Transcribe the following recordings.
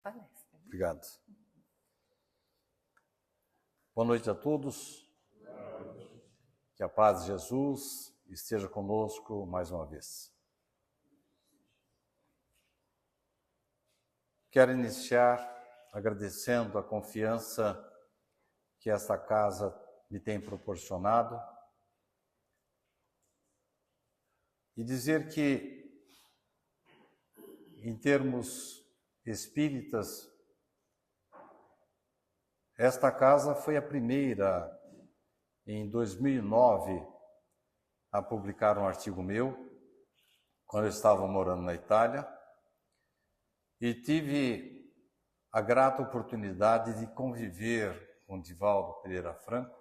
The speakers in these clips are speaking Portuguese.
Palestra. Obrigado. Boa noite a todos. Que a paz de Jesus esteja conosco mais uma vez. Quero iniciar agradecendo a confiança que esta casa me tem proporcionado e dizer que, em termos espíritas, esta casa foi a primeira, em 2009, a publicar um artigo meu, quando eu estava morando na Itália, e tive a grata oportunidade de conviver com Divaldo Pereira Franco,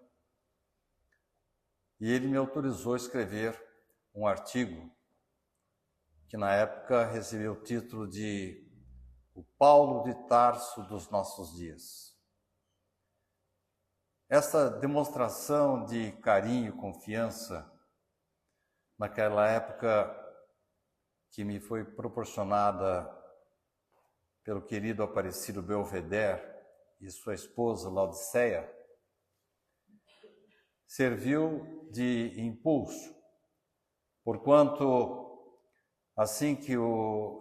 e ele me autorizou a escrever um artigo que na época recebeu o título de O Paulo de Tarso dos Nossos Dias. Essa demonstração de carinho e confiança, naquela época que me foi proporcionada pelo querido Aparecido Belvedere e sua esposa Laodiceia, serviu de impulso, porquanto, assim que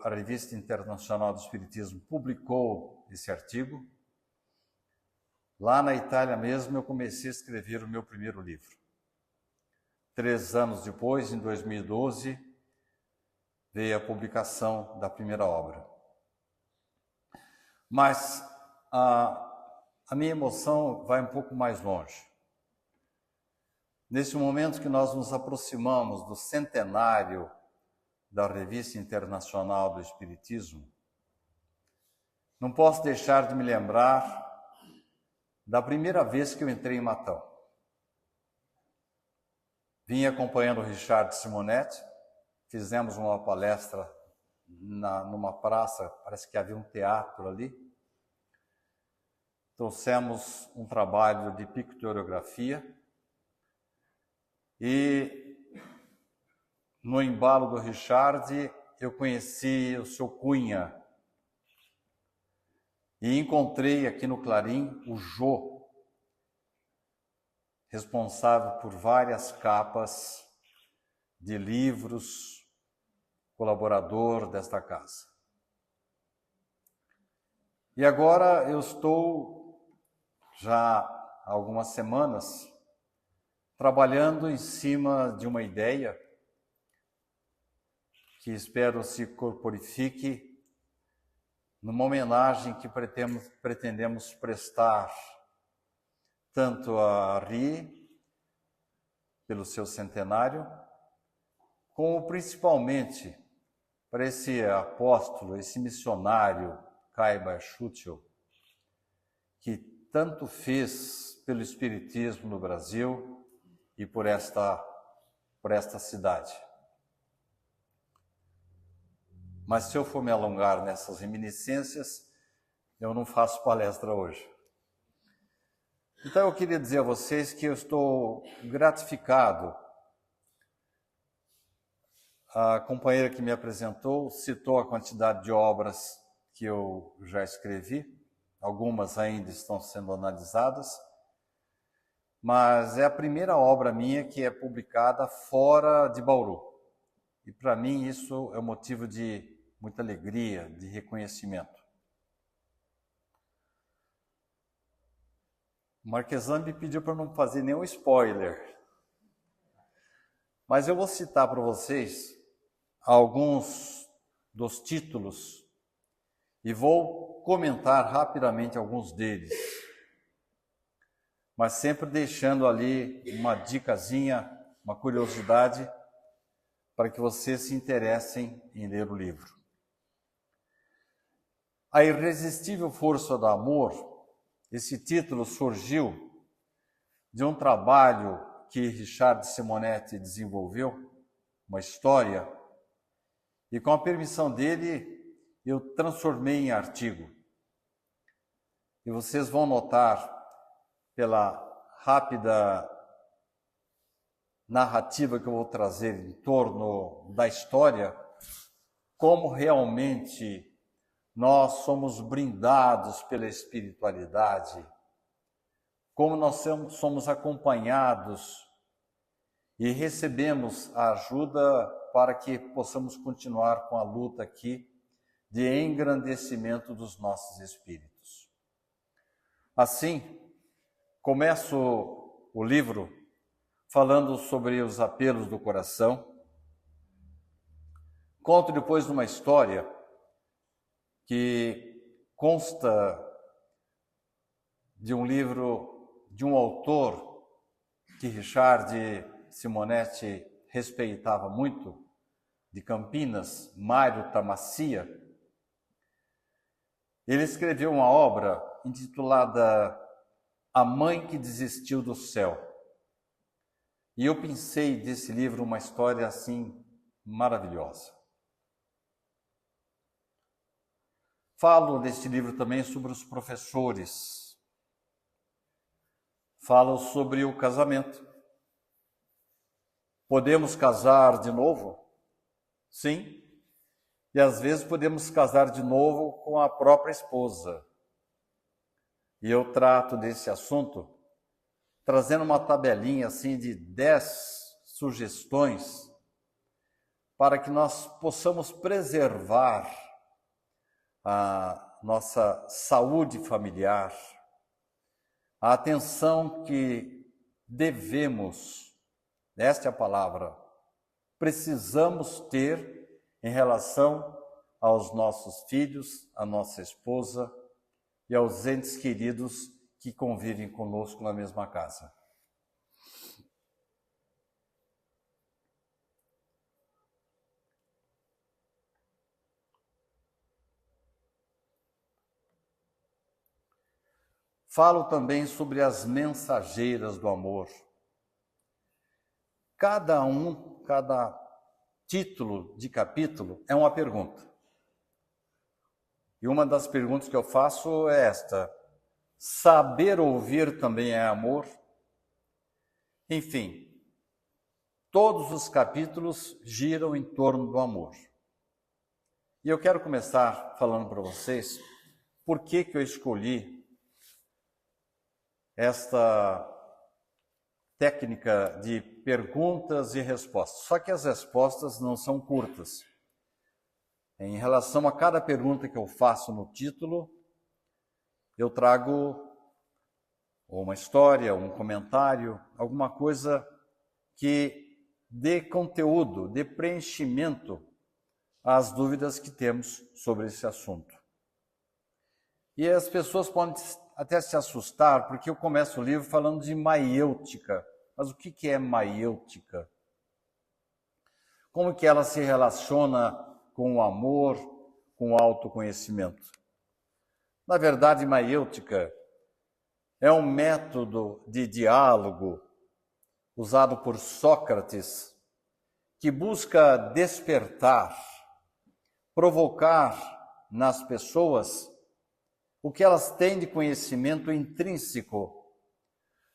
a Revista Internacional do Espiritismo publicou esse artigo, lá na Itália mesmo eu comecei a escrever o meu primeiro livro. 3 anos depois, em 2012, veio a publicação da primeira obra. Mas a minha emoção vai um pouco mais longe. Nesse momento que nós nos aproximamos do centenário da Revista Internacional do Espiritismo, não posso deixar de me lembrar da primeira vez que eu entrei em Matão. Vim acompanhando o Richard Simonetti, fizemos uma palestra numa praça, parece que havia um teatro ali. Trouxemos um trabalho de pictoriografia e no embalo do Richard eu conheci o seu Cunha e encontrei aqui no Clarim o Jô, responsável por várias capas de livros, colaborador desta casa. E agora eu estou, já há algumas semanas, trabalhando em cima de uma ideia que espero se corporifique numa homenagem que pretendemos prestar tanto a RI, pelo seu centenário, como principalmente para esse apóstolo, esse missionário, Caiba Schutel, que tanto fez pelo Espiritismo no Brasil e por esta cidade. Mas se eu for me alongar nessas reminiscências, eu não faço palestra hoje. Então eu queria dizer a vocês que eu estou gratificado. A companheira que me apresentou citou a quantidade de obras que eu já escrevi, algumas ainda estão sendo analisadas, mas é a primeira obra minha que é publicada fora de Bauru. E para mim isso é um motivo de muita alegria, de reconhecimento. O Marquesan me pediu para não fazer nenhum spoiler, mas eu vou citar para vocês alguns dos títulos e vou comentar rapidamente alguns deles, mas sempre deixando ali uma dicasinha, uma curiosidade, para que vocês se interessem em ler o livro. A Irresistível Força do Amor, esse título surgiu de um trabalho que Richard Simonetti desenvolveu, uma história, e com a permissão dele, eu transformei em artigo. E vocês vão notar, pela rápida narrativa que eu vou trazer em torno da história, como realmente nós somos brindados pela espiritualidade, como nós somos acompanhados e recebemos a ajuda para que possamos continuar com a luta aqui de engrandecimento dos nossos espíritos. Assim, começo o livro falando sobre os apelos do coração. Conto depois uma história que consta de um livro de um autor que Richard Simonetti respeitava muito, de Campinas, Mário Tamassia. Ele escreveu uma obra intitulada A Mãe que Desistiu do Céu. E eu pensei desse livro uma história assim maravilhosa. Falo neste livro também sobre os professores. Falo sobre o casamento. Podemos casar de novo? Sim. E às vezes podemos casar de novo com a própria esposa. E eu trato desse assunto trazendo uma tabelinha assim de 10 sugestões para que nós possamos preservar a nossa saúde familiar, a atenção que devemos, esta é a palavra, precisamos ter em relação aos nossos filhos, à nossa esposa e aos entes queridos que convivem conosco na mesma casa. Falo também sobre as mensageiras do amor. Cada título de capítulo é uma pergunta. E uma das perguntas que eu faço é esta: saber ouvir também é amor? Enfim, todos os capítulos giram em torno do amor. E eu quero começar falando para vocês por que eu escolhi esta técnica de perguntas e respostas. Só que as respostas não são curtas. Em relação a cada pergunta que eu faço no título, eu trago uma história, um comentário, alguma coisa que dê conteúdo, dê preenchimento às dúvidas que temos sobre esse assunto. E as pessoas podem até se assustar, porque eu começo o livro falando de maiêutica. Mas o que é maiêutica? Como que ela se relaciona com o amor, com o autoconhecimento? Na verdade, maiêutica é um método de diálogo usado por Sócrates que busca despertar, provocar nas pessoas o que elas têm de conhecimento intrínseco,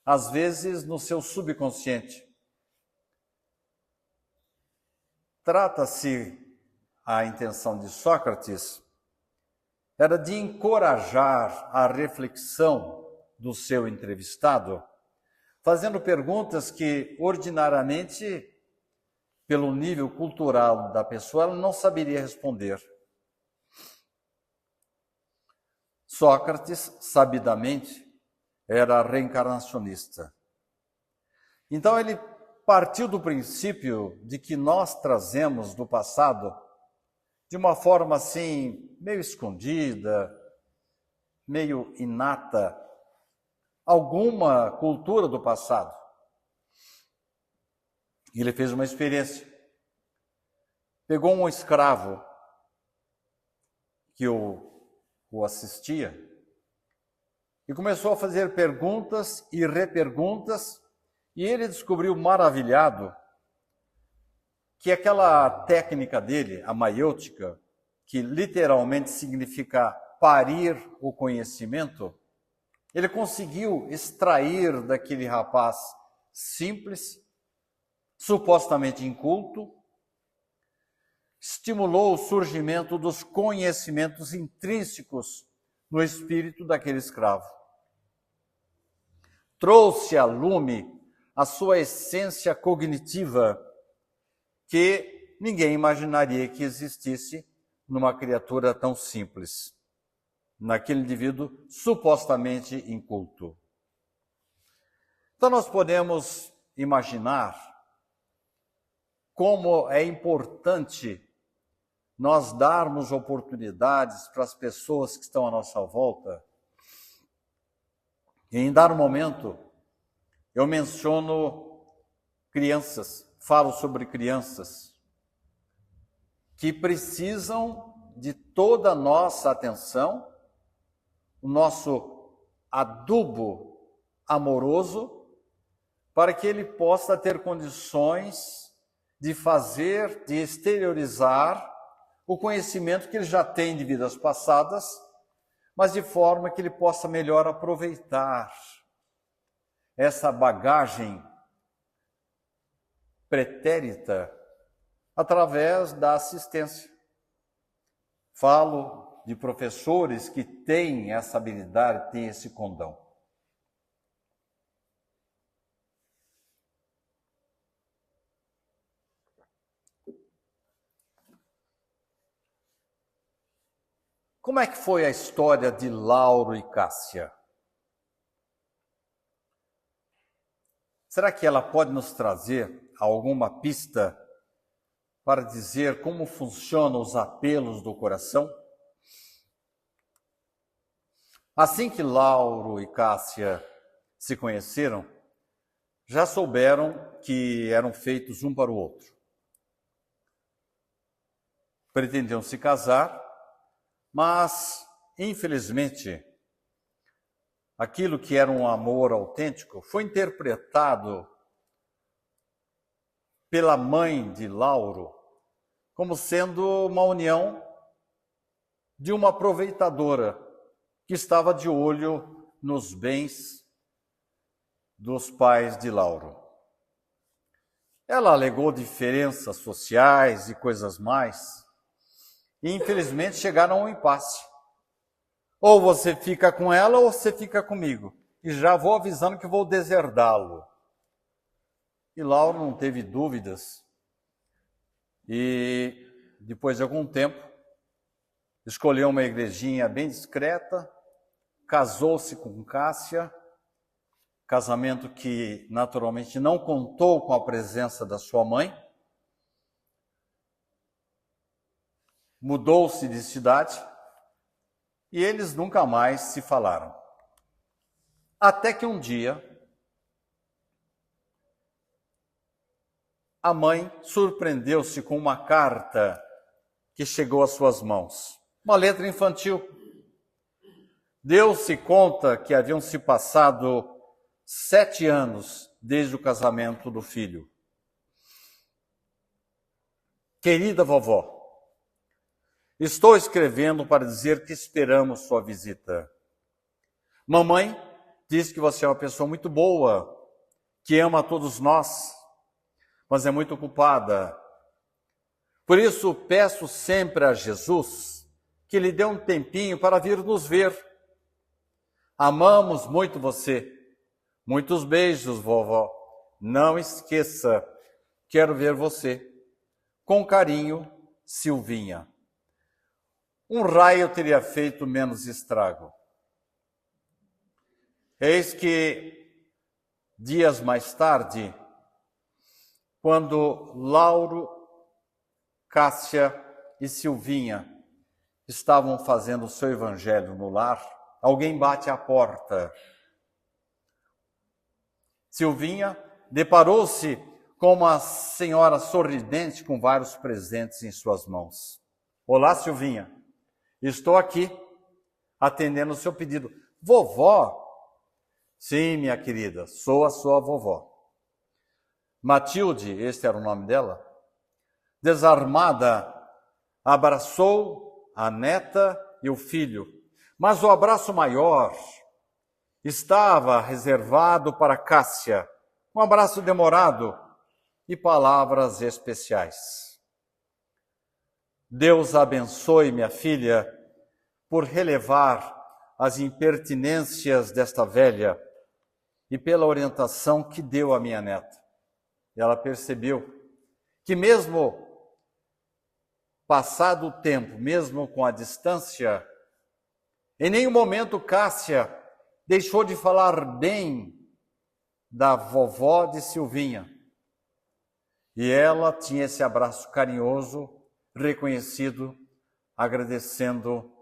às vezes no seu subconsciente. Trata-se, a intenção de Sócrates, era de encorajar a reflexão do seu entrevistado, fazendo perguntas que, ordinariamente, pelo nível cultural da pessoa, ela não saberia responder. Sócrates, sabidamente, era reencarnacionista. Então ele partiu do princípio de que nós trazemos do passado, de uma forma assim, meio escondida, meio inata, alguma cultura do passado. E ele fez uma experiência. Pegou um escravo que o assistia e começou a fazer perguntas e reperguntas, e ele descobriu maravilhado que aquela técnica dele, a maiêutica, que literalmente significa parir o conhecimento, ele conseguiu extrair daquele rapaz simples, supostamente inculto, estimulou o surgimento dos conhecimentos intrínsecos no espírito daquele escravo. Trouxe a lume a sua essência cognitiva, que ninguém imaginaria que existisse numa criatura tão simples, naquele indivíduo supostamente inculto. Então nós podemos imaginar como é importante nós darmos oportunidades para as pessoas que estão à nossa volta. E em dado momento, eu menciono crianças, falo sobre crianças que precisam de toda a nossa atenção, o nosso adubo amoroso, para que ele possa ter condições de fazer, de exteriorizar o conhecimento que ele já tem de vidas passadas, mas de forma que ele possa melhor aproveitar essa bagagem pretérita através da assistência. Falo de professores que têm essa habilidade, têm esse condão. Como é que foi a história de Lauro e Cássia? Será que ela pode nos trazer alguma pista para dizer como funcionam os apelos do coração? Assim que Lauro e Cássia se conheceram, já souberam que eram feitos um para o outro. Pretendiam se casar, mas, infelizmente, aquilo que era um amor autêntico foi interpretado pela mãe de Lauro como sendo uma união de uma aproveitadora que estava de olho nos bens dos pais de Lauro. Ela alegou diferenças sociais e coisas mais, e infelizmente chegaram a um impasse. Ou você fica com ela ou você fica comigo. E já vou avisando que vou deserdá-lo. E Lauro não teve dúvidas. E depois de algum tempo, escolheu uma igrejinha bem discreta, casou-se com Cássia, casamento que naturalmente não contou com a presença da sua mãe. Mudou-se de cidade e eles nunca mais se falaram. Até que um dia, a mãe surpreendeu-se com uma carta que chegou às suas mãos. Uma letra infantil. Deu-se conta que haviam se passado 7 anos desde o casamento do filho. Querida vovó, estou escrevendo para dizer que esperamos sua visita. Mamãe diz que você é uma pessoa muito boa, que ama a todos nós, mas é muito ocupada. Por isso, peço sempre a Jesus que lhe dê um tempinho para vir nos ver. Amamos muito você. Muitos beijos, vovó. Não esqueça, quero ver você. Com carinho, Silvinha. Um raio teria feito menos estrago. Eis que, dias mais tarde, quando Lauro, Cássia e Silvinha estavam fazendo o seu evangelho no lar, alguém bate à porta. Silvinha deparou-se com uma senhora sorridente com vários presentes em suas mãos. Olá, Silvinha. Estou aqui, atendendo o seu pedido. Vovó? Sim, minha querida, sou a sua vovó. Matilde, este era o nome dela, desarmada, abraçou a neta e o filho. Mas o abraço maior estava reservado para Cássia. Um abraço demorado e palavras especiais. Deus abençoe minha filha por relevar as impertinências desta velha e pela orientação que deu à minha neta. Ela percebeu que mesmo passado o tempo, mesmo com a distância, em nenhum momento Cássia deixou de falar bem da vovó de Silvinha. E ela tinha esse abraço carinhoso, reconhecido, agradecendo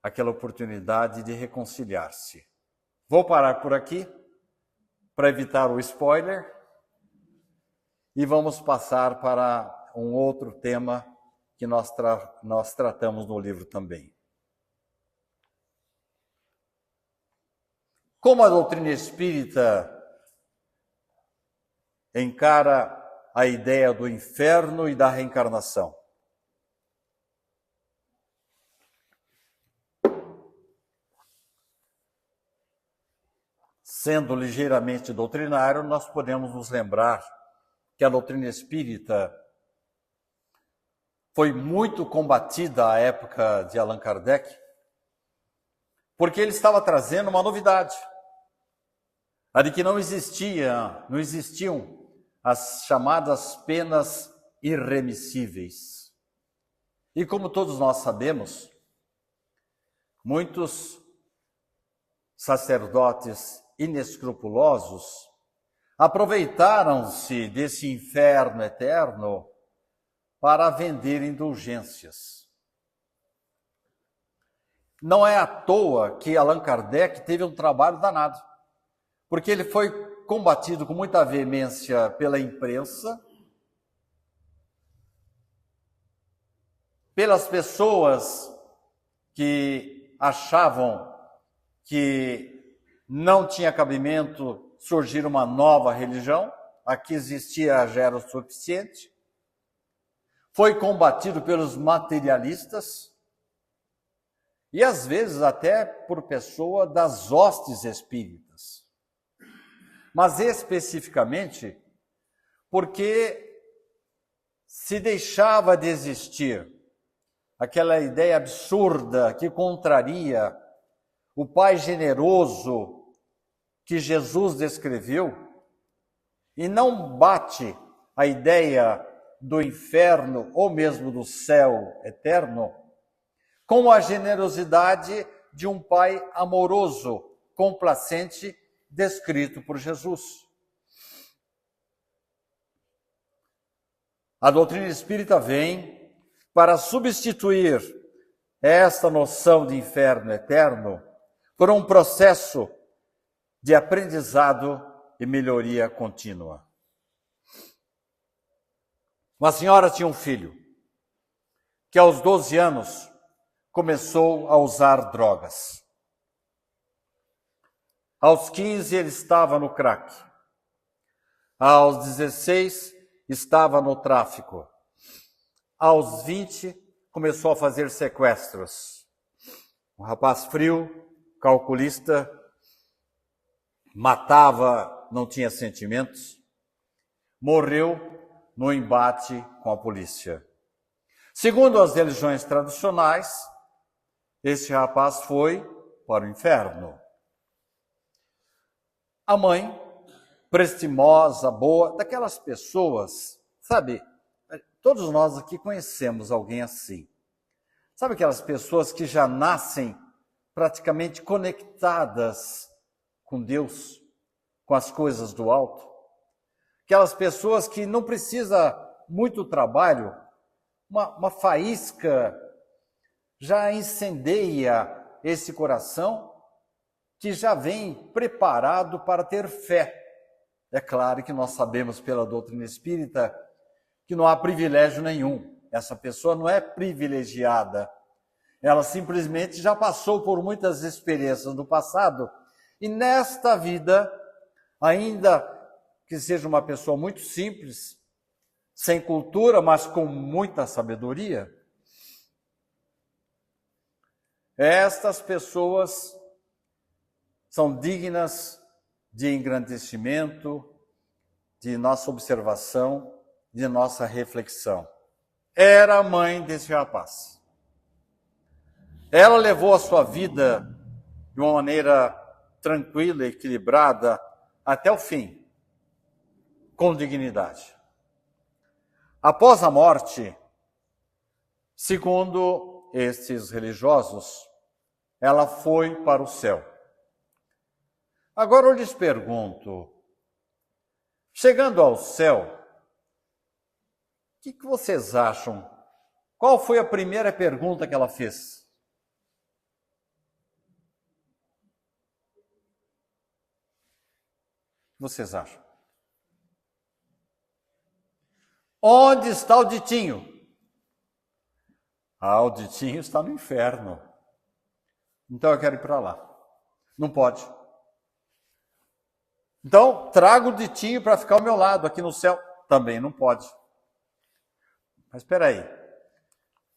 aquela oportunidade de reconciliar-se. Vou parar por aqui para evitar o spoiler e vamos passar para um outro tema que nós tratamos no livro também. Como a doutrina espírita encara a ideia do inferno e da reencarnação? Sendo ligeiramente doutrinário, nós podemos nos lembrar que a doutrina espírita foi muito combatida à época de Allan Kardec, porque ele estava trazendo uma novidade, a de que não existiam as chamadas penas irremissíveis. E como todos nós sabemos, muitos sacerdotes inescrupulosos aproveitaram-se desse inferno eterno para vender indulgências. Não é à toa que Allan Kardec teve um trabalho danado, porque ele foi combatido com muita veemência pela imprensa, pelas pessoas que achavam que não tinha cabimento surgir uma nova religião, a que existia já era o suficiente. Foi combatido pelos materialistas e às vezes até por pessoa das hostes espíritas. Mas especificamente porque se deixava de existir aquela ideia absurda que contraria o Pai generoso que Jesus descreveu, e não bate a ideia do inferno ou mesmo do céu eterno com a generosidade de um Pai amoroso, complacente, descrito por Jesus. A doutrina espírita vem para substituir esta noção de inferno eterno por um processo de aprendizado e melhoria contínua. Uma senhora tinha um filho que aos 12 anos começou a usar drogas. Aos 15 ele estava no crack. Aos 16 estava no tráfico. Aos 20 começou a fazer sequestros. Um rapaz frio, calculista, matava, não tinha sentimentos, morreu no embate com a polícia. Segundo as religiões tradicionais, este rapaz foi para o inferno. A mãe, prestimosa, boa, daquelas pessoas, sabe, todos nós aqui conhecemos alguém assim. Sabe aquelas pessoas que já nascem praticamente conectadas com Deus, com as coisas do alto? Aquelas pessoas que não precisa muito trabalho, uma faísca já incendeia esse coração que já vem preparado para ter fé. É claro que nós sabemos pela doutrina espírita que não há privilégio nenhum. Essa pessoa não é privilegiada. Ela simplesmente já passou por muitas experiências no passado e nesta vida, ainda que seja uma pessoa muito simples, sem cultura, mas com muita sabedoria, estas pessoas são dignas de engrandecimento, de nossa observação, de nossa reflexão. era a mãe desse rapaz. Ela levou a sua vida de uma maneira tranquila, equilibrada, até o fim, com dignidade. Após a morte, segundo estes religiosos, ela foi para o céu. Agora eu lhes pergunto, chegando ao céu, o que vocês acham? Qual foi a primeira pergunta que ela fez? O que vocês acham? Onde está o Ditinho? Ah, o Ditinho está no inferno. Então eu quero ir para lá. Não pode. Então, trago o Ditinho para ficar ao meu lado, aqui no céu. Também não pode. Mas espera aí.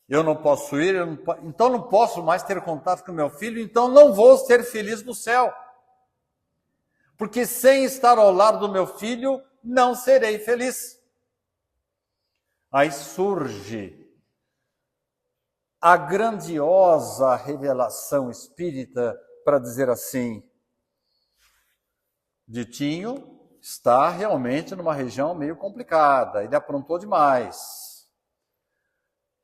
Eu não posso ir, então não posso mais ter contato com meu filho, então não vou ser feliz no céu. Porque sem estar ao lado do meu filho, não serei feliz. Aí surge a grandiosa revelação espírita para dizer assim, Ditinho está realmente numa região meio complicada, ele aprontou demais.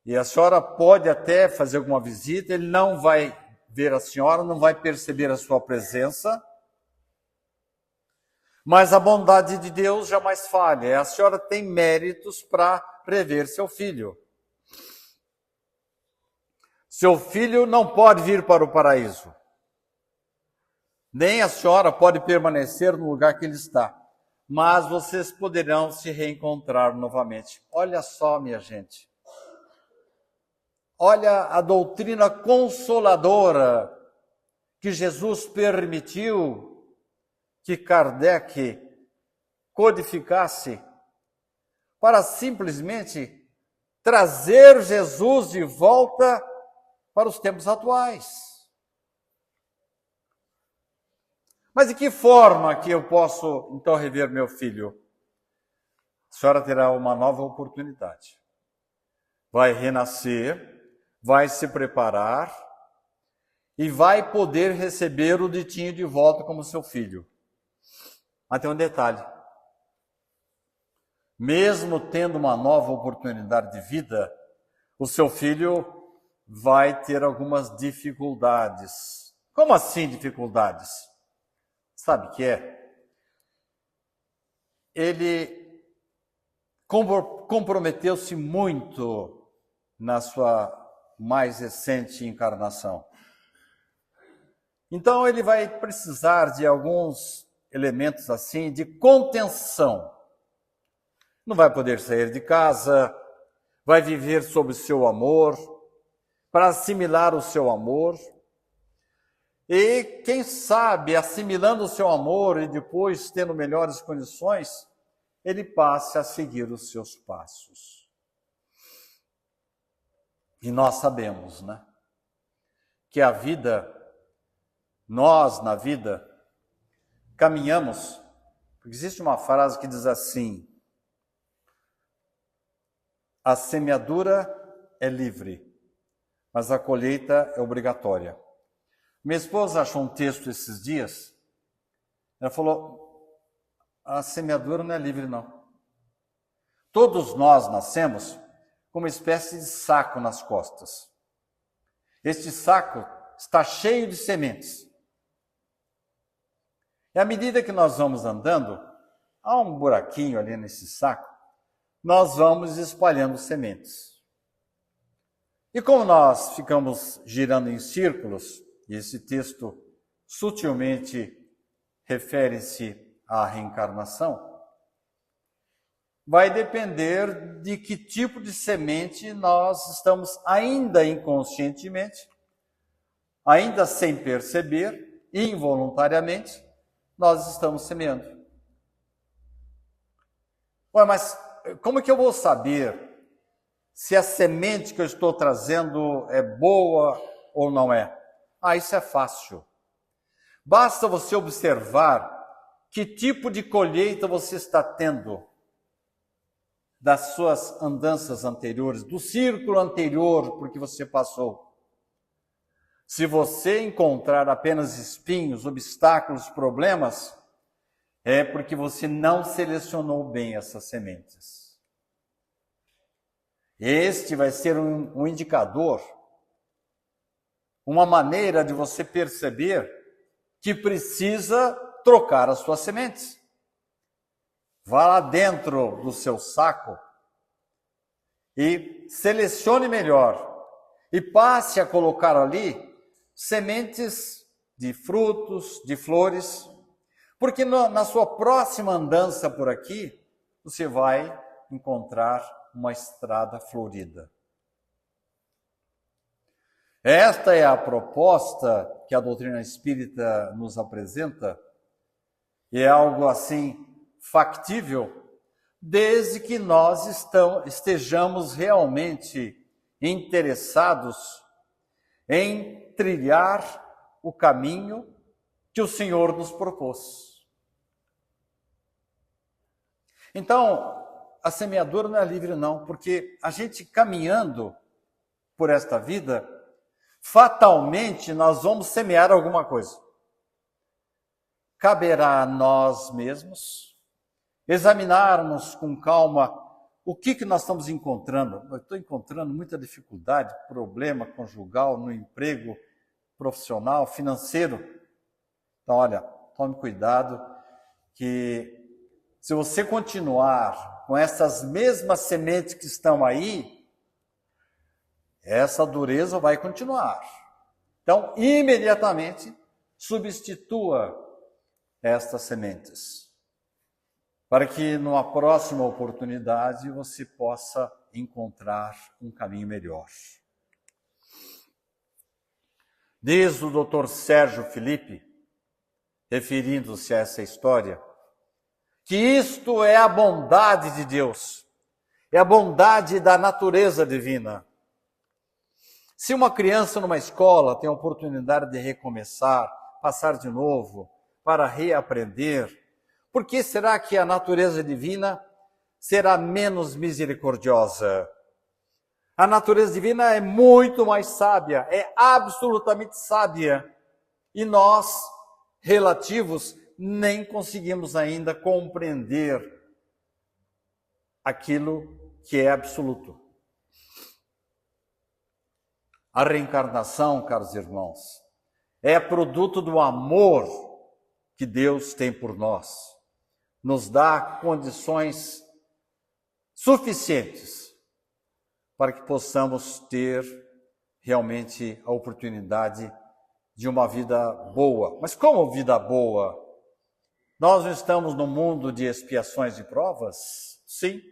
E a senhora pode até fazer alguma visita, ele não vai ver a senhora, não vai perceber a sua presença, mas a bondade de Deus jamais falha. A senhora tem méritos para rever seu filho. Seu filho não pode vir para o paraíso. Nem a senhora pode permanecer no lugar que ele está. Mas vocês poderão se reencontrar novamente. Olha só, minha gente. Olha a doutrina consoladora que Jesus permitiu que Kardec codificasse para simplesmente trazer Jesus de volta para os tempos atuais. Mas de que forma que eu posso, então, rever meu filho? A senhora terá uma nova oportunidade. Vai renascer, vai se preparar e vai poder receber o Ditinho de volta como seu filho. Mas tem um detalhe. Mesmo tendo uma nova oportunidade de vida, o seu filho vai ter algumas dificuldades. Como assim dificuldades? Sabe o que é? Ele comprometeu-se muito na sua mais recente encarnação. Então ele vai precisar de alguns elementos assim de contenção. Não vai poder sair de casa, vai viver sob o seu amor, para assimilar o seu amor. E, quem sabe, assimilando o seu amor e depois tendo melhores condições, ele passe a seguir os seus passos. E nós sabemos, né? Que a vida, nós na vida, caminhamos, porque existe uma frase que diz assim, a semeadura é livre, mas a colheita é obrigatória. Minha esposa achou um texto esses dias, ela falou, a semeadura não é livre não. Todos nós nascemos com uma espécie de saco nas costas. Este saco está cheio de sementes. E à medida que nós vamos andando, há um buraquinho ali nesse saco, nós vamos espalhando sementes. E como nós ficamos girando em círculos, e esse texto sutilmente refere-se à reencarnação, vai depender de que tipo de semente nós estamos ainda inconscientemente, ainda sem perceber, involuntariamente, nós estamos semeando. Ué, mas como que eu vou saber se a semente que eu estou trazendo é boa ou não é? Ah, isso é fácil. Basta você observar que tipo de colheita você está tendo das suas andanças anteriores, do círculo anterior por que você passou. Se você encontrar apenas espinhos, obstáculos, problemas, é porque você não selecionou bem essas sementes. Este vai ser um indicador, uma maneira de você perceber que precisa trocar as suas sementes. Vá lá dentro do seu saco e selecione melhor e passe a colocar ali sementes de frutos, de flores, porque na sua próxima andança por aqui, você vai encontrar uma estrada florida. Esta é a proposta que a doutrina espírita nos apresenta, e é algo assim factível, desde que nós estejamos realmente interessados em trilhar o caminho que o Senhor nos propôs. Então, a semeadura não é livre não, porque a gente caminhando por esta vida, fatalmente nós vamos semear alguma coisa. Caberá a nós mesmos examinarmos com calma o que nós estamos encontrando. Eu estou encontrando muita dificuldade, problema conjugal, no emprego profissional, financeiro. Então, olha, tome cuidado que se você continuar com essas mesmas sementes que estão aí, essa dureza vai continuar. Então, imediatamente, substitua estas sementes, para que numa próxima oportunidade você possa encontrar um caminho melhor. Diz o Dr. Sérgio Felipe, referindo-se a essa história, que isto é a bondade de Deus, é a bondade da natureza divina. Se uma criança numa escola tem a oportunidade de recomeçar, passar de novo, para reaprender, por que será que a natureza divina será menos misericordiosa? A natureza divina é muito mais sábia, é absolutamente sábia, e nós, relativos, nem conseguimos ainda compreender aquilo que é absoluto. A reencarnação, caros irmãos, é produto do amor que Deus tem por nós. Nos dá condições suficientes para que possamos ter realmente a oportunidade de uma vida boa. Mas como vida boa? Nós não estamos no mundo de expiações e provas? Sim.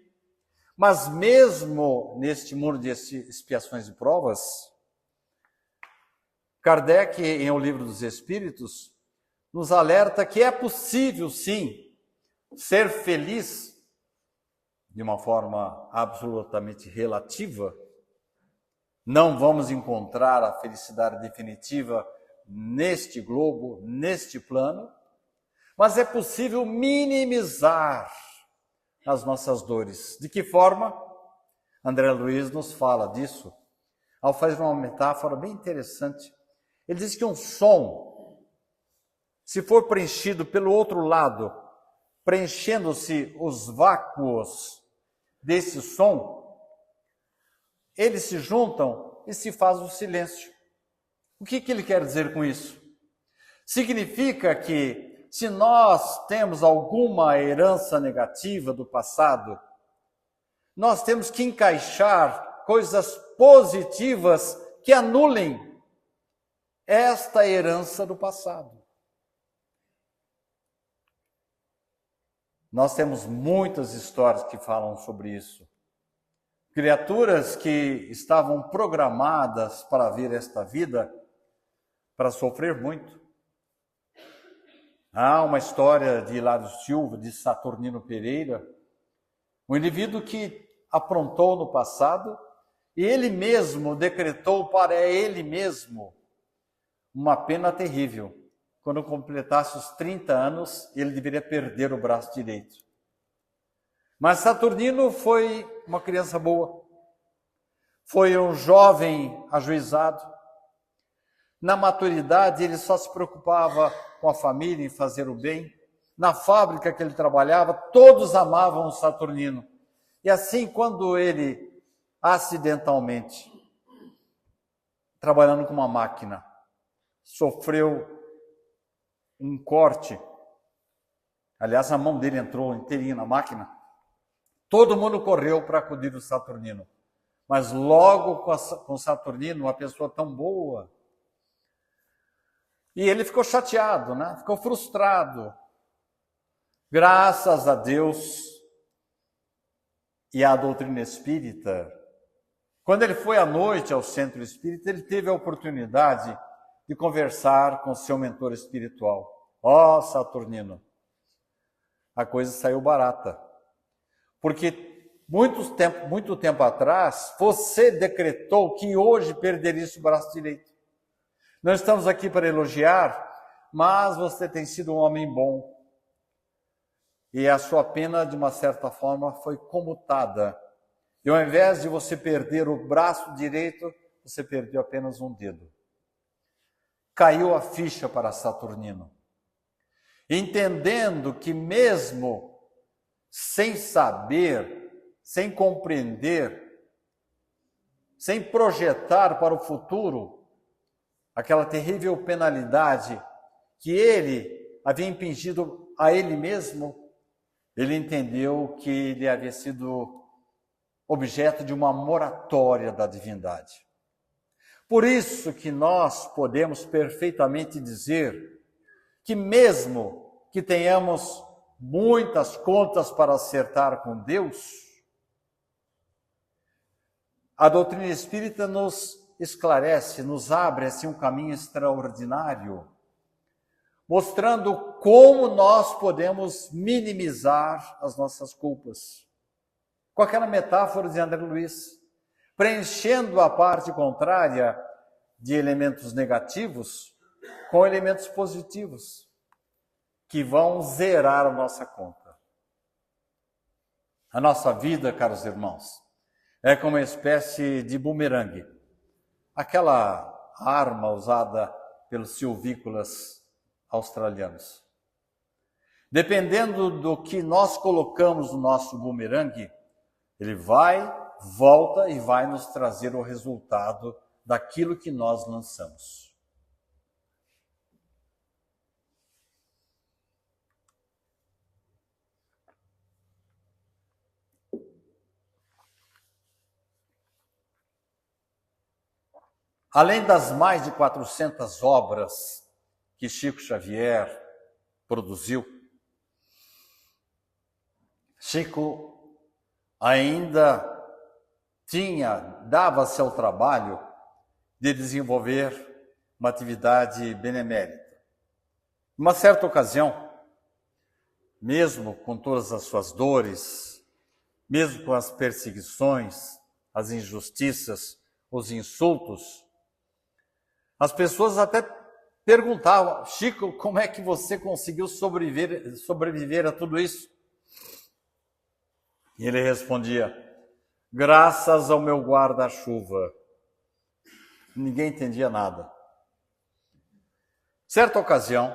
Mas mesmo neste mundo de expiações e provas, Kardec, em O Livro dos Espíritos, nos alerta que é possível, sim, ser feliz de uma forma absolutamente relativa. Não vamos encontrar a felicidade definitiva neste globo, neste plano, mas é possível minimizar as nossas dores. De que forma? André Luiz nos fala disso ao fazer uma metáfora bem interessante. Ele diz que um som, se for preenchido pelo outro lado, preenchendo-se os vácuos desse som, eles se juntam e se faz o silêncio. O que ele quer dizer com isso? Significa que se nós temos alguma herança negativa do passado, nós temos que encaixar coisas positivas que anulem esta herança do passado. Nós temos muitas histórias que falam sobre isso. Criaturas que estavam programadas para vir esta vida para sofrer muito. Há uma história de Hilário Silva, de Saturnino Pereira, um indivíduo que aprontou no passado e ele mesmo decretou para ele mesmo uma pena terrível. Quando completasse os 30 anos, ele deveria perder o braço direito. Mas Saturnino foi uma criança boa, foi um jovem ajuizado. Na maturidade, ele só se preocupava com a família, em fazer o bem. Na fábrica que ele trabalhava, todos amavam o Saturnino. E assim, quando ele, acidentalmente, trabalhando com uma máquina, sofreu um corte, aliás, a mão dele entrou inteirinha na máquina, todo mundo correu para acudir o Saturnino. Mas logo com o Saturnino, uma pessoa tão boa, e ele ficou chateado, né? Ficou frustrado. Graças a Deus e à doutrina espírita, quando ele foi à noite ao centro espírita, ele teve a oportunidade de conversar com seu mentor espiritual. Ó, Saturnino, a coisa saiu barata. Porque muito tempo atrás, você decretou que hoje perderia o braço direito. Não estamos aqui para elogiar, mas você tem sido um homem bom. E a sua pena, de uma certa forma, foi comutada. E ao invés de você perder o braço direito, você perdeu apenas um dedo. Caiu a ficha para Saturnino. Entendendo que mesmo sem saber, sem compreender, sem projetar para o futuro, aquela terrível penalidade que ele havia impingido a ele mesmo, ele entendeu que ele havia sido objeto de uma moratória da divindade. Por isso que nós podemos perfeitamente dizer que mesmo que tenhamos muitas contas para acertar com Deus, a doutrina espírita nos esclarece, nos abre assim um caminho extraordinário, mostrando como nós podemos minimizar as nossas culpas. Com aquela metáfora de André Luiz, preenchendo a parte contrária de elementos negativos com elementos positivos, que vão zerar a nossa conta. A nossa vida, caros irmãos, é como uma espécie de bumerangue. Aquela arma usada pelos silvícolas australianos. Dependendo do que nós colocamos no nosso bumerangue, ele vai, volta e vai nos trazer o resultado daquilo que nós lançamos. Além das mais de 400 obras que Chico Xavier produziu, Chico ainda dava-se ao trabalho de desenvolver uma atividade benemérita. Numa certa ocasião, mesmo com todas as suas dores, mesmo com as perseguições, as injustiças, os insultos, as pessoas até perguntavam: Chico, como é que você conseguiu sobreviver a tudo isso? E ele respondia: graças ao meu guarda-chuva. Ninguém entendia nada. Certa ocasião,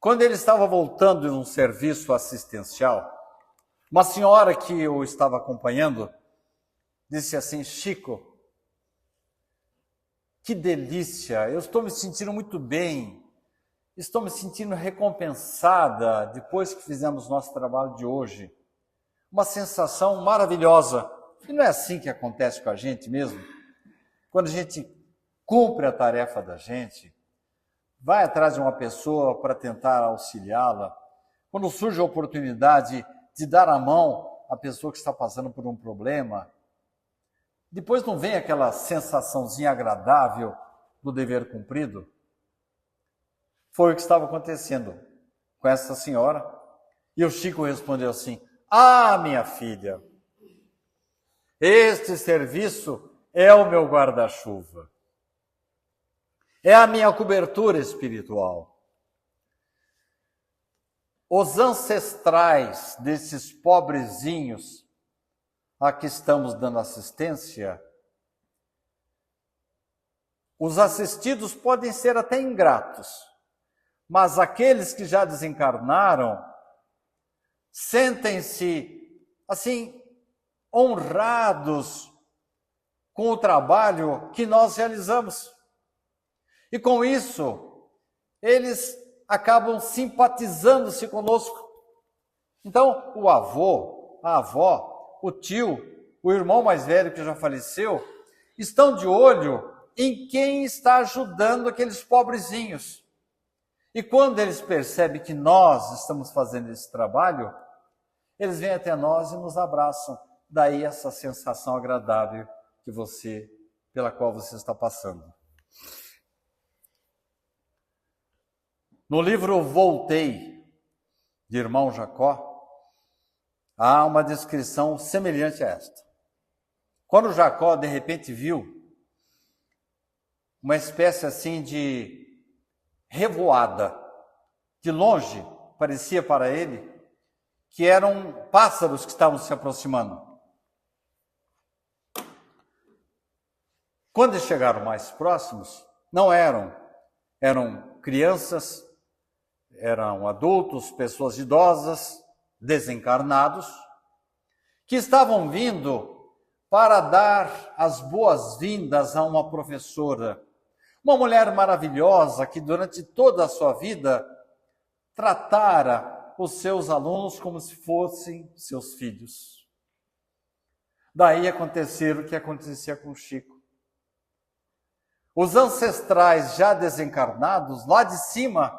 quando ele estava voltando de um serviço assistencial, uma senhora que o estava acompanhando disse assim: Chico, que delícia, eu estou me sentindo muito bem, estou me sentindo recompensada depois que fizemos nosso trabalho de hoje. Uma sensação maravilhosa. E não é assim que acontece com a gente mesmo? Quando a gente cumpre a tarefa da gente, vai atrás de uma pessoa para tentar auxiliá-la, quando surge a oportunidade de dar a mão à pessoa que está passando por um problema, depois não vem aquela sensaçãozinha agradável do dever cumprido? Foi o que estava acontecendo com essa senhora. E o Chico respondeu assim: ah, minha filha, este serviço é o meu guarda-chuva. É a minha cobertura espiritual. os ancestrais desses pobrezinhos a que estamos dando assistência, os assistidos podem ser até ingratos, mas aqueles que já desencarnaram sentem-se, assim, honrados com o trabalho que nós realizamos. E com isso, eles acabam simpatizando-se conosco. Então, o avô, a avó, o tio, o irmão mais velho que já faleceu, estão de olho em quem está ajudando aqueles pobrezinhos. E quando eles percebem que nós estamos fazendo esse trabalho, eles vêm até nós e nos abraçam. Daí essa sensação agradável pela qual você está passando. No livro Voltei, de Irmão Jacó, há uma descrição semelhante a esta. Quando Jacó, de repente, viu uma espécie assim de revoada, de longe, parecia para ele, que eram pássaros que estavam se aproximando. Quando eles chegaram mais próximos, não eram crianças, eram adultos, pessoas idosas, desencarnados, que estavam vindo para dar as boas-vindas a uma professora, uma mulher maravilhosa que durante toda a sua vida tratara os seus alunos como se fossem seus filhos. Daí acontecer o que acontecia com Chico. Os ancestrais já desencarnados, lá de cima,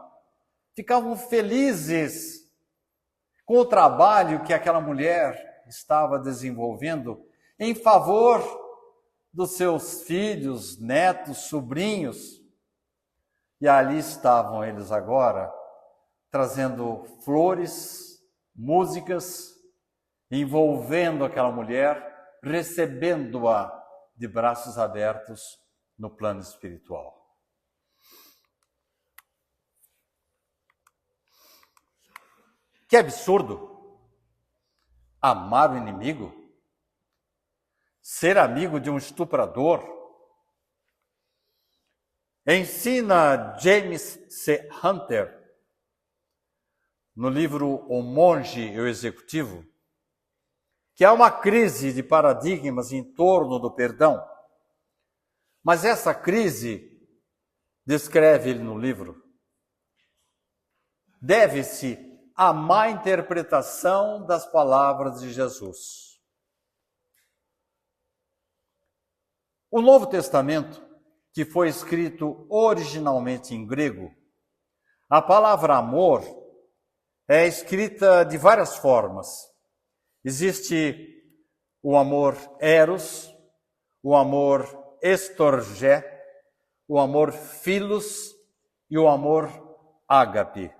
ficavam felizes com o trabalho que aquela mulher estava desenvolvendo em favor dos seus filhos, netos, sobrinhos. E ali estavam eles agora, trazendo flores, músicas, envolvendo aquela mulher, recebendo-a de braços abertos no plano espiritual. Que absurdo! Amar o inimigo? Ser amigo de um estuprador? Ensina James C. Hunter, no livro O Monge e o Executivo, que há uma crise de paradigmas em torno do perdão. Mas essa crise, descreve ele no livro, deve-se à má interpretação das palavras de Jesus. O Novo Testamento, que foi escrito originalmente em grego, a palavra amor é escrita de várias formas. Existe o amor eros, o amor estorgé, o amor philos e o amor ágape.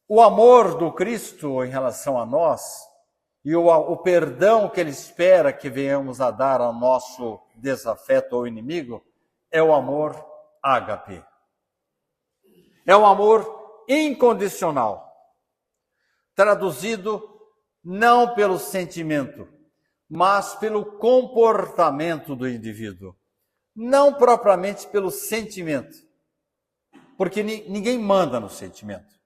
O amor do Cristo em relação a nós e o perdão que Ele espera que venhamos a dar ao nosso desafeto ou inimigo é o amor ágape. É o amor incondicional, traduzido não pelo sentimento, mas pelo comportamento do indivíduo. Não propriamente pelo sentimento, porque ninguém manda no sentimento.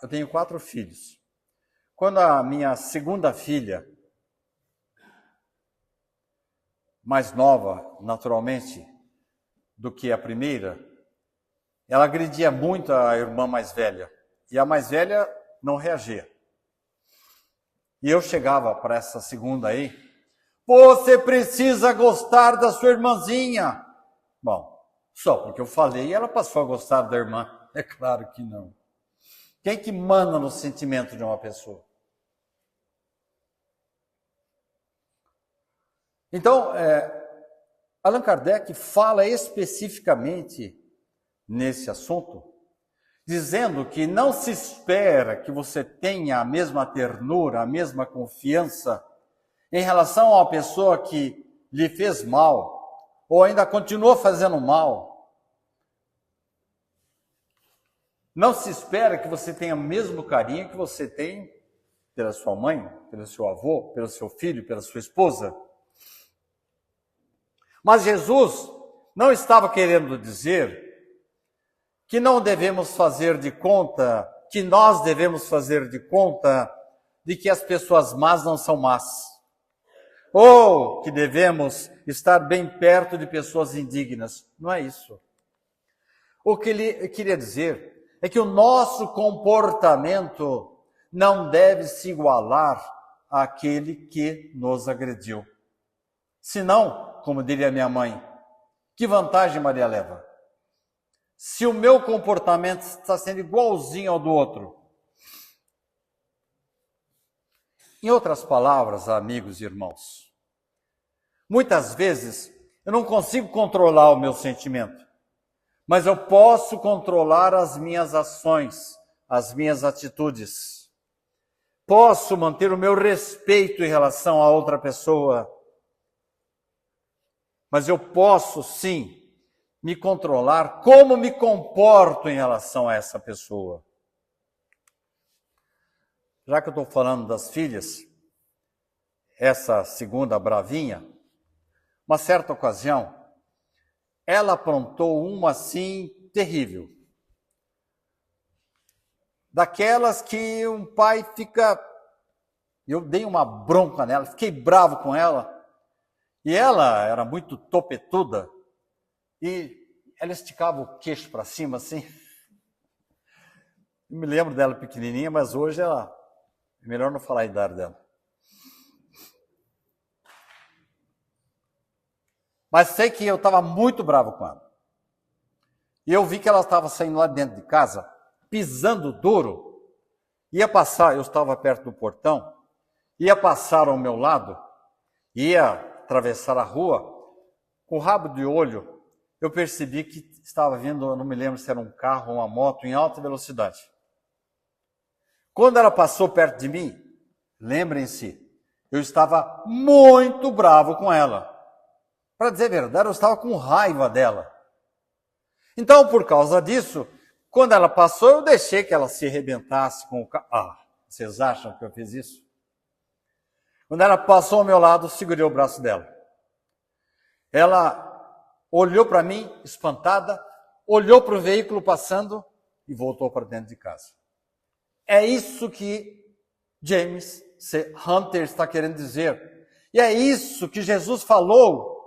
Eu tenho 4 filhos. Quando a minha segunda filha, mais nova, naturalmente, do que a primeira, ela agredia muito a irmã mais velha. E a mais velha não reagia. E eu chegava para essa segunda aí, você precisa gostar da sua irmãzinha. Bom, só porque eu falei, ela passou a gostar da irmã. É claro que não. Quem que manda no sentimento de uma pessoa? Então, Allan Kardec fala especificamente nesse assunto, dizendo que não se espera que você tenha a mesma ternura, a mesma confiança em relação a uma pessoa que lhe fez mal, ou ainda continua fazendo mal, Não se espera que você tenha o mesmo carinho que você tem pela sua mãe, pelo seu avô, pelo seu filho, pela sua esposa. Mas Jesus não estava querendo dizer que não devemos fazer de conta, que nós devemos fazer de conta de que as pessoas más não são más. Ou que devemos estar bem perto de pessoas indignas. Não é isso. O que ele queria dizer é que o nosso comportamento não deve se igualar àquele que nos agrediu. Senão, como diria minha mãe, que vantagem Maria leva? Se o meu comportamento está sendo igualzinho ao do outro. Em outras palavras, amigos e irmãos, muitas vezes eu não consigo controlar o meu sentimento, mas eu posso controlar as minhas ações, as minhas atitudes. Posso manter o meu respeito em relação a outra pessoa, mas eu posso sim me controlar como me comporto em relação a essa pessoa. Já que eu estou falando das filhas, essa segunda bravinha, uma certa ocasião, ela aprontou uma assim terrível. Daquelas que um pai fica... Eu dei uma bronca nela, fiquei bravo com ela. E ela era muito topetuda. E ela esticava o queixo para cima assim. Eu me lembro dela pequenininha, mas hoje ela... É melhor não falar a idade dela. Mas sei que eu estava muito bravo com ela. E eu vi que ela estava saindo lá dentro de casa, pisando duro. Ia passar, eu estava perto do portão, ia passar ao meu lado, ia atravessar a rua, com o rabo de olho, eu percebi que estava vindo, eu não me lembro se era um carro ou uma moto, em alta velocidade. Quando ela passou perto de mim, lembrem-se, eu estava muito bravo com ela. Para dizer a verdade, eu estava com raiva dela. Então, por causa disso, quando ela passou, eu deixei que ela se arrebentasse com o carro. Ah, vocês acham que eu fiz isso? Quando ela passou ao meu lado, eu segurei o braço dela. Ela olhou para mim, espantada, olhou para o veículo passando e voltou para dentro de casa. É isso que James C. Hunter está querendo dizer. E é isso que Jesus falou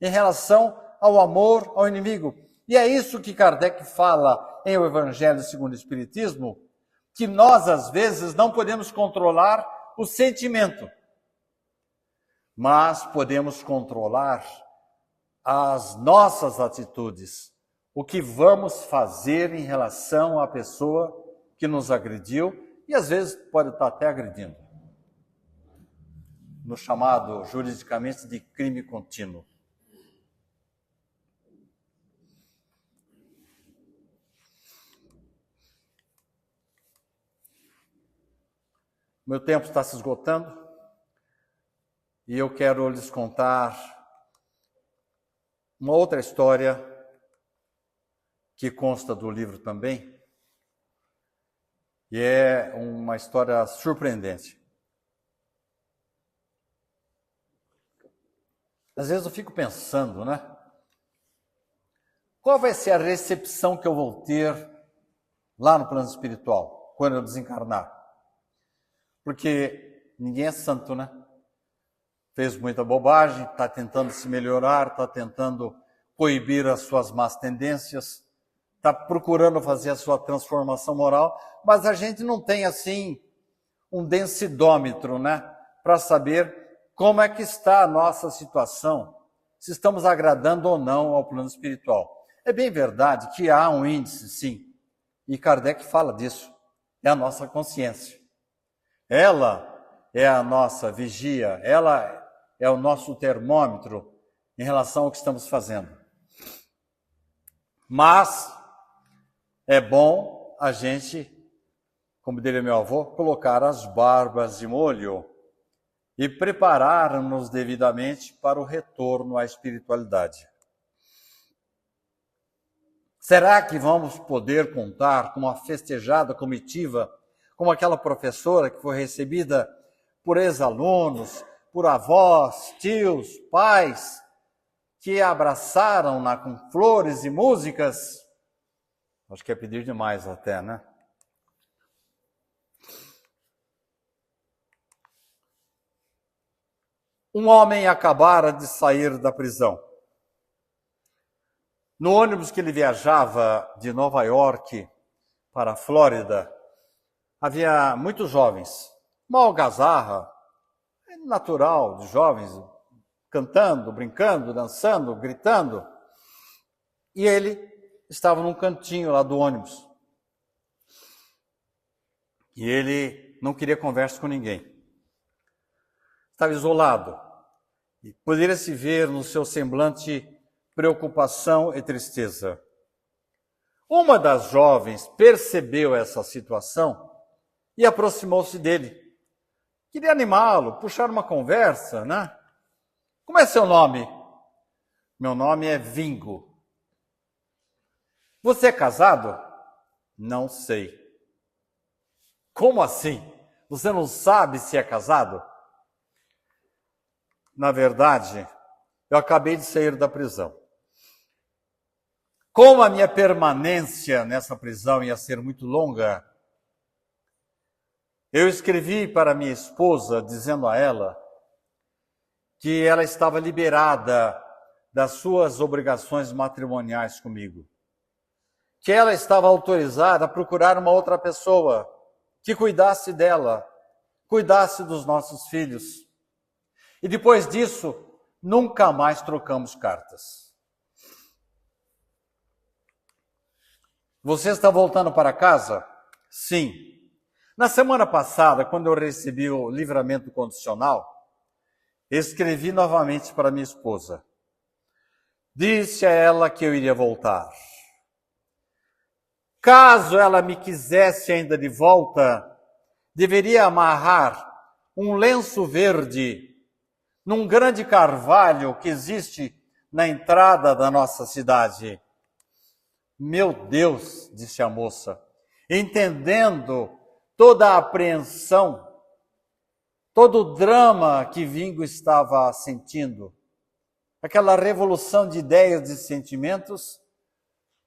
em relação ao amor ao inimigo. E é isso que Kardec fala em O Evangelho segundo o Espiritismo, que nós, às vezes, não podemos controlar o sentimento, mas podemos controlar as nossas atitudes, o que vamos fazer em relação à pessoa que nos agrediu e às vezes pode estar até agredindo, no chamado juridicamente de crime contínuo. Meu tempo está se esgotando e eu quero lhes contar uma outra história que consta do livro também, e é uma história surpreendente. Às vezes eu fico pensando, né? Qual vai ser a recepção que eu vou ter lá no plano espiritual, quando eu desencarnar? Porque ninguém é santo, né? Fez muita bobagem, está tentando se melhorar, está tentando coibir as suas más tendências, está procurando fazer a sua transformação moral, mas a gente não tem, assim, um densidômetro, né? Para saber como é que está a nossa situação, se estamos agradando ou não ao plano espiritual. É bem verdade que há um índice, sim, e Kardec fala disso, é a nossa consciência. Ela é a nossa vigia, ela é o nosso termômetro em relação ao que estamos fazendo. Mas é bom a gente, como diria meu avô, colocar as barbas de molho e preparar-nos devidamente para o retorno à espiritualidade. Será que vamos poder contar com uma festejada comitiva, como aquela professora que foi recebida por ex-alunos, por avós, tios, pais, que abraçaram-na com flores e músicas? Acho que é pedir demais até, né? Um homem acabara de sair da prisão. No ônibus que ele viajava de Nova York para a Flórida, havia muitos jovens, uma algazarra natural de jovens, cantando, brincando, dançando, gritando. E ele estava num cantinho lá do ônibus. E ele não queria conversa com ninguém. Estava isolado. E poderia se ver no seu semblante preocupação e tristeza. Uma das jovens percebeu essa situação e aproximou-se dele. Queria animá-lo, puxar uma conversa, né? Como é seu nome? Meu nome é Vingo. Você é casado? Não sei. Como assim? Você não sabe se é casado? Na verdade, eu acabei de sair da prisão. Como a minha permanência nessa prisão ia ser muito longa, eu escrevi para minha esposa dizendo a ela que ela estava liberada das suas obrigações matrimoniais comigo, que ela estava autorizada a procurar uma outra pessoa que cuidasse dela, cuidasse dos nossos filhos. E depois disso, nunca mais trocamos cartas. Você está voltando para casa? Sim. Na semana passada, quando eu recebi o livramento condicional, escrevi novamente para minha esposa. Disse a ela que eu iria voltar. Caso ela me quisesse ainda de volta, deveria amarrar um lenço verde num grande carvalho que existe na entrada da nossa cidade. Meu Deus, disse a moça, entendendo toda a apreensão, todo o drama que Vingo estava sentindo, aquela revolução de ideias e sentimentos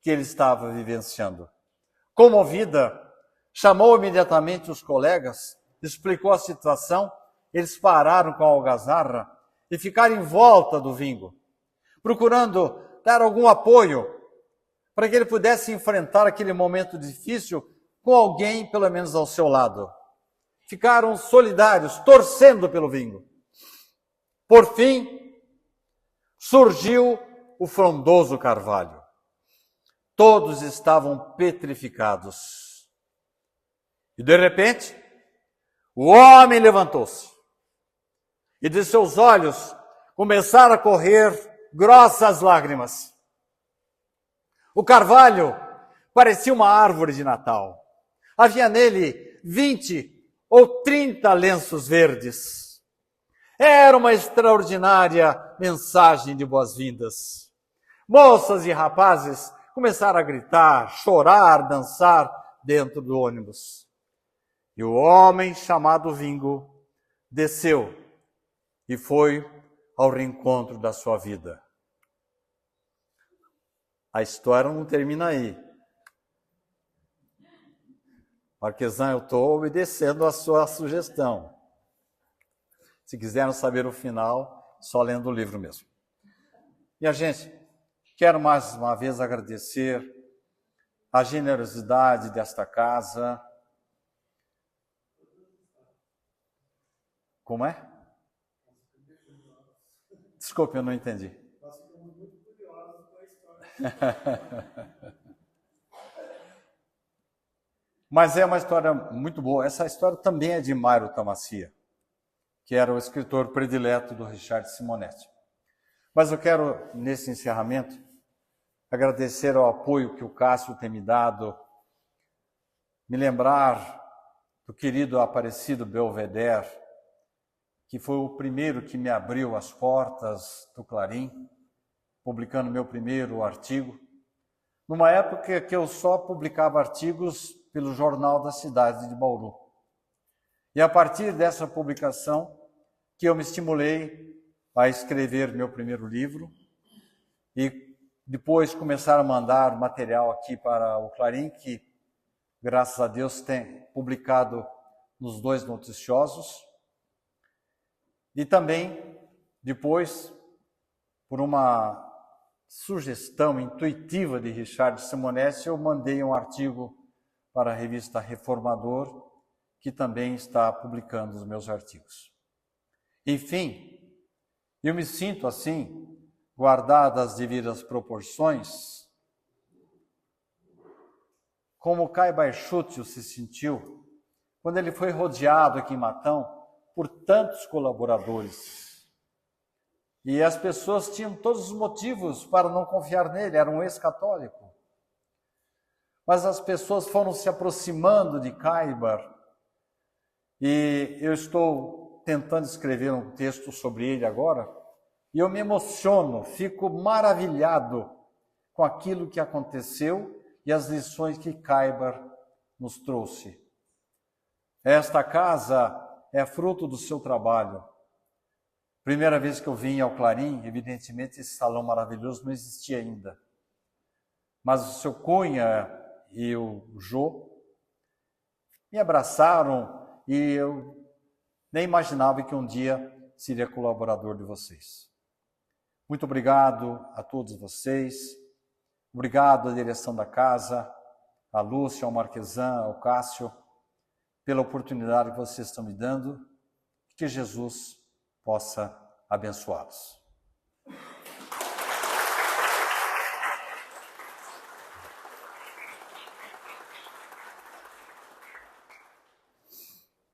que ele estava vivenciando. Comovida, chamou imediatamente os colegas, explicou a situação, eles pararam com a algazarra e ficaram em volta do Vingo, procurando dar algum apoio para que ele pudesse enfrentar aquele momento difícil com alguém, pelo menos ao seu lado. Ficaram solidários, torcendo pelo Vingo. Por fim, surgiu o frondoso carvalho. Todos estavam petrificados. E, de repente, o homem levantou-se. E de seus olhos começaram a correr grossas lágrimas. O carvalho parecia uma árvore de Natal. Havia nele 20 ou 30 lenços verdes. Era uma extraordinária mensagem de boas-vindas. Moças e rapazes começaram a gritar, chorar, dançar dentro do ônibus. E o homem chamado Vingo desceu e foi ao reencontro da sua vida. A história não termina aí. Marquesan, eu estou obedecendo a sua sugestão. Se quiserem saber o final, só lendo o livro mesmo. Minha gente, quero mais uma vez agradecer a generosidade desta casa. Como é? Desculpe, eu não entendi. Nós ficamos muito curiosos com a história. Mas é uma história muito boa. Essa história também é de Mairo Tamassia, que era o escritor predileto do Richard Simonetti. Mas eu quero, nesse encerramento, agradecer ao apoio que o Cássio tem me dado, me lembrar do querido Aparecido Belvedere, que foi o primeiro que me abriu as portas do Clarim, publicando meu primeiro artigo. numa época que eu só publicava artigos pelo Jornal da Cidade de Bauru. E a partir dessa publicação que eu me estimulei a escrever meu primeiro livro e depois começar a mandar material aqui para o Clarim, que graças a Deus tem publicado nos 2 noticiosos. E também, depois, por uma sugestão intuitiva de Richard Simonessi, eu mandei um artigo para a revista Reformador, que também está publicando os meus artigos. Enfim, eu me sinto assim, guardadas as devidas proporções, como Caio Barchútio se sentiu quando ele foi rodeado aqui em Matão por tantos colaboradores. E as pessoas tinham todos os motivos para não confiar nele, era um ex-católico. Mas as pessoas foram se aproximando de Caibar, e eu estou tentando escrever um texto sobre ele agora, e eu me emociono, fico maravilhado com aquilo que aconteceu e as lições que Caibar nos trouxe. Esta casa é fruto do seu trabalho. Primeira vez que eu vim ao Clarim, evidentemente esse salão maravilhoso não existia ainda. Mas o seu Cunha e o Jô me abraçaram e eu nem imaginava que um dia seria colaborador de vocês. Muito obrigado a todos vocês. Obrigado à direção da casa, a Lúcia, ao Marquesan, ao Cássio, pela oportunidade que vocês estão me dando. Que Jesus possa abençoá-los.